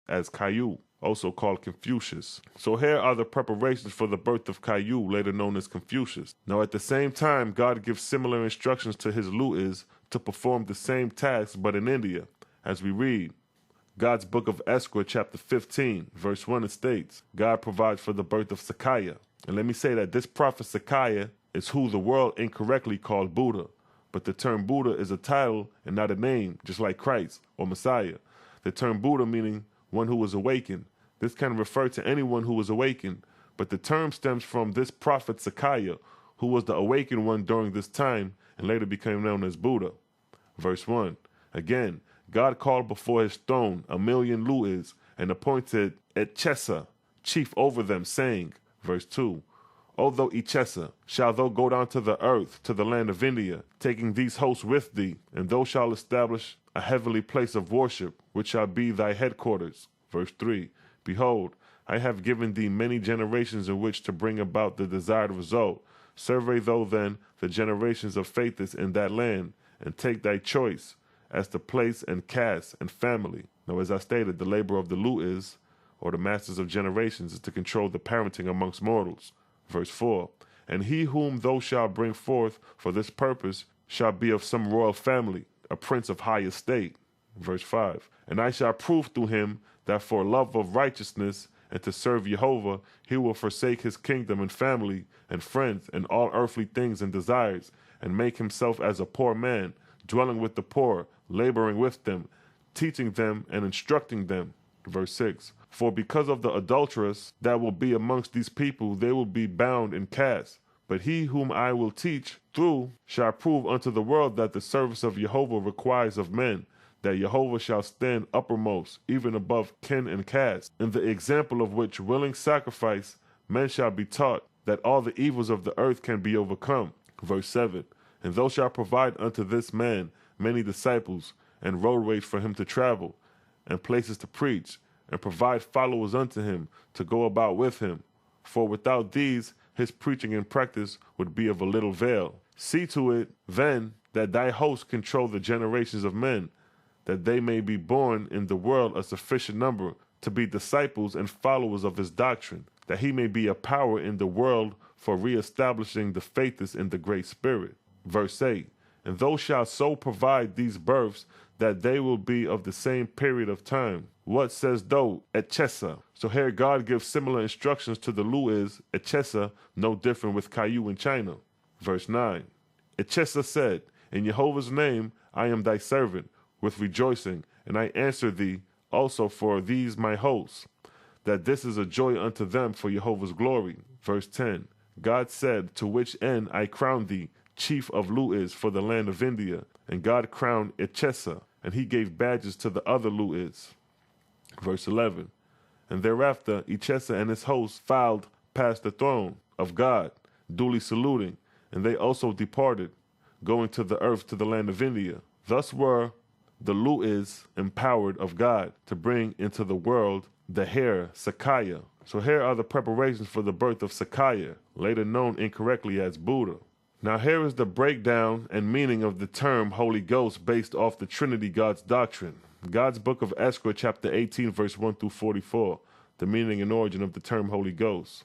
as Caillou, also called Confucius. So here are the preparations for the birth of Caillou, later known as Confucius. Now at the same time, God gives similar instructions to his Lu'is to perform the same tasks but in India. As we read, God's book of Esra, chapter 15, verse 1, it states, God provides for the birth of Sakaya. And let me say that this prophet Sakaya is who the world incorrectly called Buddha. But the term Buddha is a title and not a name, just like Christ or Messiah. The term Buddha meaning one who was awakened. This can refer to anyone who was awakened, but the term stems from this prophet Sakaya, who was the awakened one during this time and later became known as Buddha. Verse 1. Again, God called before his throne 1,000,000 Lu'is and appointed Etchesa, chief over them, saying, verse 2, O thou Etchesa, shalt thou go down to the earth, to the land of India, taking these hosts with thee, and thou shalt establish a heavenly place of worship, which shall be thy headquarters. Verse 3, Behold, I have given thee many generations in which to bring about the desired result. Survey thou then the generations of faithers in that land, and take thy choice as to place and caste and family. Now, as I stated, the labor of the Lu'is, or the masters of generations, is to control the parenting amongst mortals. Verse 4, And he whom thou shalt bring forth for this purpose shall be of some royal family, a prince of high estate. Verse 5, And I shall prove through him that for love of righteousness and to serve Jehovah, he will forsake his kingdom and family and friends and all earthly things and desires, and make himself as a poor man, dwelling with the poor, laboring with them, teaching them and instructing them. Verse 6, For because of the adulteress that will be amongst these people, they will be bound and cast. But he whom I will teach through shall prove unto the world that the service of Jehovah requires of men, that Jehovah shall stand uppermost, even above kin and caste, in the example of which willing sacrifice men shall be taught, that all the evils of the earth can be overcome. Verse 7, And thou shalt provide unto this man many disciples, and roadways for him to travel, and places to preach, and provide followers unto him to go about with him. For without these, his preaching and practice would be of a little avail. See to it, then, that thy host control the generations of men, that they may be born in the world a sufficient number to be disciples and followers of his doctrine, that he may be a power in the world for reestablishing the faithers in the Great Spirit. Verse 8, And thou shalt so provide these births that they will be of the same period of time. What says thou, Etchesa? So here God gives similar instructions to the Lu'is, Etchesa, no different with Caillou in China. Verse 9, Etchesa said, In Jehovah's name I am thy servant, with rejoicing, and I answer thee also for these my hosts, that this is a joy unto them for Jehovah's glory. Verse 10, God said, To which end I crown thee chief of Lu'is for the land of India, and God crowned Etchesa, and he gave badges to the other Lu'is. Verse 11, And thereafter Etchesa and his hosts filed past the throne of God, duly saluting, and they also departed, going to the earth to the land of India. Thus were the Lu'is empowered of God to bring into the world the heir Sakaya. So here are the preparations for the birth of Sakaya, later known incorrectly as Buddha. Now here is the breakdown and meaning of the term Holy Ghost based off the Trinity God's doctrine. God's book of Esra, chapter 18, verse 1 through 44, the meaning and origin of the term Holy Ghost.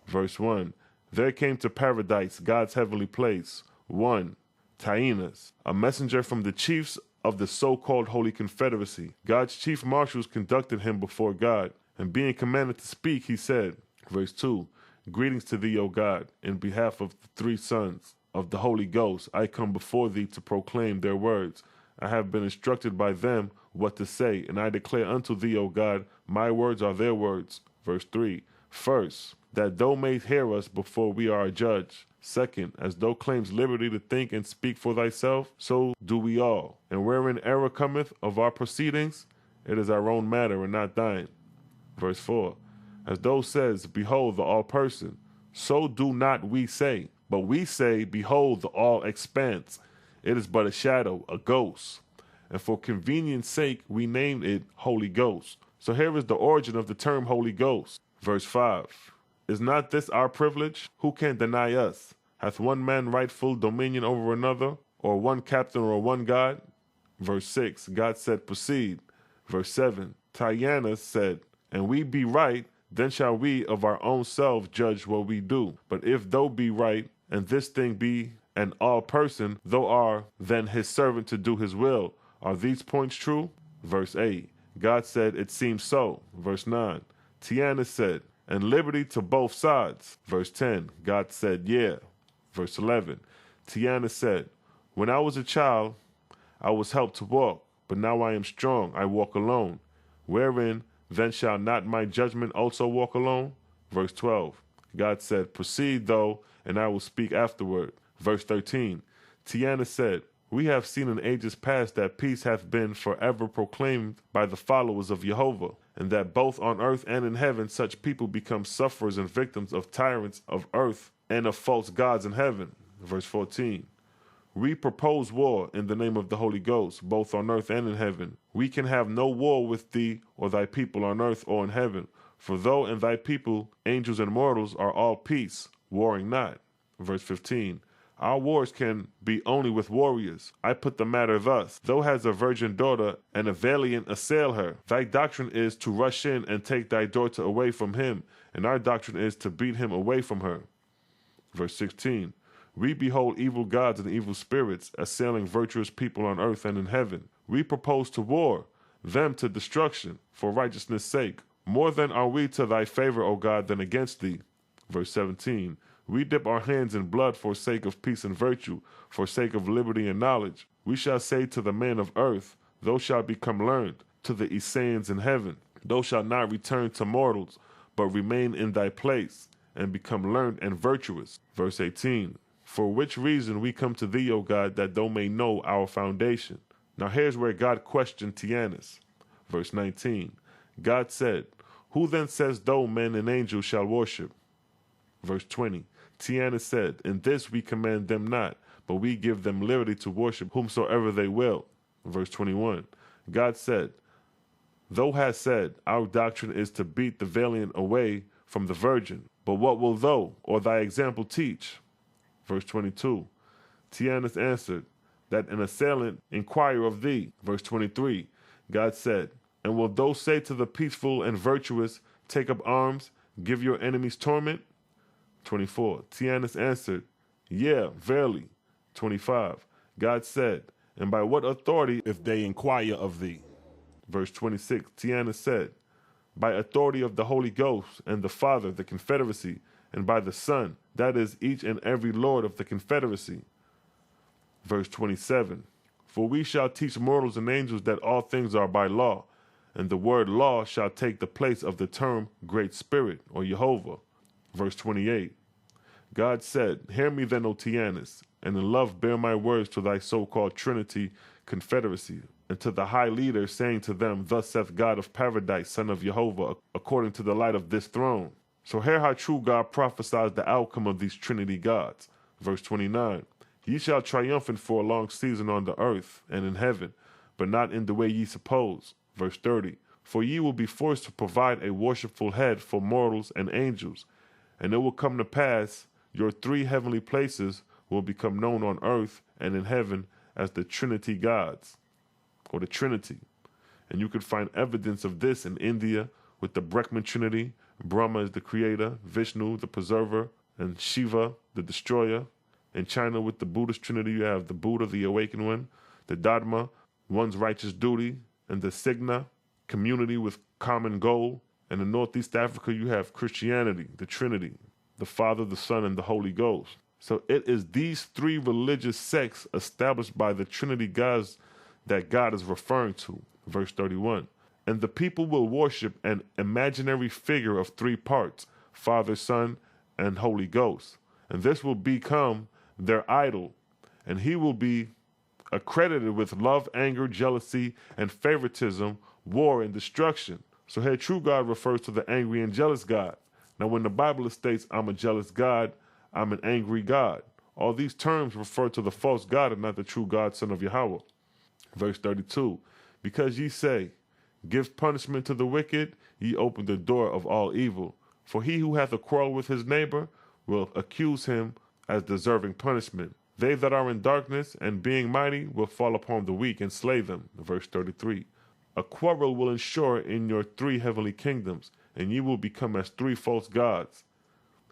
Verse 1, There came to paradise, God's heavenly place, one, Taínas, a messenger from the chiefs of the so-called Holy Confederacy. God's chief marshals conducted him before God, and being commanded to speak, he said, verse 2, Greetings to thee, O God, in behalf of the three sons of the Holy Ghost. I come before thee to proclaim their words. I have been instructed by them what to say, and I declare unto thee, O God, my words are their words. Verse 3, First, that thou mayst hear us before we are a judge. Second, as thou claims liberty to think and speak for thyself, so do we all. And wherein error cometh of our proceedings, it is our own matter and not thine. Verse 4, As thou says, Behold the all-person, so do not we say, but we say, Behold the all-expanse. It is but a shadow, a ghost. And for convenience sake, we named it Holy Ghost. So here is the origin of the term Holy Ghost. Verse 5, Is not this our privilege? Who can deny us? Hath one man rightful dominion over another, or one captain or one God? Verse 6, God said, Proceed. Verse 7, Tyanus said, And we be right, then shall we of our own selves judge what we do. But if thou be right, and this thing be an all person, thou art then his servant to do his will. Are these points true? Verse 8. God said, It seems so. Verse 9. Tyanus said, And liberty to both sides. Verse 10. God said, Yeah. Verse 11. Tyanus said, When I was a child, I was helped to walk, but now I am strong, I walk alone. Wherein then shall not my judgment also walk alone? Verse 12. God said, Proceed, though, and I will speak afterward. Verse 13. Tyanus said, We have seen in ages past that peace hath been forever proclaimed by the followers of Jehovah, and that both on earth and in heaven such people become sufferers and victims of tyrants of earth and of false gods in heaven. Verse 14. We propose war in the name of the Holy Ghost, both on earth and in heaven. We can have no war with thee or thy people on earth or in heaven. For thou and thy people, angels and mortals, are all peace, warring not. Verse 15. Our wars can be only with warriors. I put the matter thus. Thou hast a virgin daughter, and a valiant assail her. Thy doctrine is to rush in and take thy daughter away from him, and our doctrine is to beat him away from her. Verse 16. We behold evil gods and evil spirits assailing virtuous people on earth and in heaven. We propose to war, them to destruction, for righteousness' sake. More then are we to thy favor, O God, than against thee. Verse 17. We dip our hands in blood for sake of peace and virtue, for sake of liberty and knowledge. We shall say to the man of earth, Thou shalt become learned, to the Esaians in heaven. Thou shalt not return to mortals, but remain in thy place, and become learned and virtuous. Verse 18. For which reason we come to thee, O God, that thou may know our foundation. Now here's where God questioned Tyanus. Verse 19. God said, Who then says thou men and angels shall worship? Verse 20. Tyanus said, In this we command them not, but we give them liberty to worship whomsoever they will. Verse 21. God said, Thou hast said, Our doctrine is to beat the valiant away from the virgin. But what will thou or thy example teach? Verse 22. Tyanus answered, That an assailant inquire of thee. Verse 23. God said, And will thou say to the peaceful and virtuous, Take up arms, give your enemies torment? 24. Tyanus answered, Yea, verily. 25. God said, And by what authority if they inquire of thee? Verse 26. Tyanus said, By authority of the Holy Ghost and the Father, the Confederacy, and by the Son, that is, each and every Lord of the Confederacy. Verse 27. For we shall teach mortals and angels that all things are by law, and the word law shall take the place of the term Great Spirit, or Jehovah. Verse 28. God said, Hear me then, O Tyanus, and in love bear my words to thy so-called Trinity Confederacy, and to the high leaders, saying to them, Thus saith God of Paradise, Son of Jehovah, according to the light of this throne. So hear how true God prophesies the outcome of these Trinity gods. Verse 29. Ye shall triumphant for a long season on the earth and in heaven, but not in the way ye suppose. Verse 30. For ye will be forced to provide a worshipful head for mortals and angels, and it will come to pass your three heavenly places will become known on earth and in heaven as the Trinity gods, or the Trinity. And you could find evidence of this in India with the Brahman Trinity. Brahma is the creator, Vishnu the preserver, and Shiva the destroyer. In China with the Buddhist Trinity, you have the Buddha, the awakened one, the Dharma, one's righteous duty, and the Signa, community with common goal. And in Northeast Africa, you have Christianity, the Trinity, the Father, the Son, and the Holy Ghost. So it is these three religious sects established by the Trinity gods that God is referring to. Verse 31. And the people will worship an imaginary figure of three parts, Father, Son, and Holy Ghost. And this will become their idol, and he will be accredited with love, anger, jealousy, and favoritism, war, and destruction. So here true God refers to the angry and jealous God. Now when the Bible states, I'm a jealous God, I'm an angry God, all these terms refer to the false God and not the true God, Son of Yahweh. Verse 32. Because ye say, Give punishment to the wicked, ye open the door of all evil. For he who hath a quarrel with his neighbor will accuse him as deserving punishment. They that are in darkness and being mighty will fall upon the weak and slay them. Verse 33. A quarrel will ensure in your 3 heavenly kingdoms, and ye will become as 3 false gods.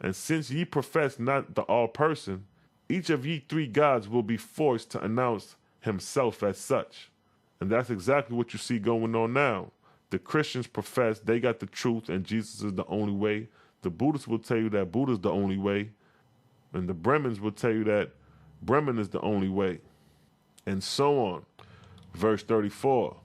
And since ye profess not the all person, each of ye 3 gods will be forced to announce himself as such. And that's exactly what you see going on now. The Christians profess they got the truth and Jesus is the only way. The Buddhists will tell you that Buddha is the only way. And the Brahmins will tell you that Brahman is the only way. And so on. Verse 34.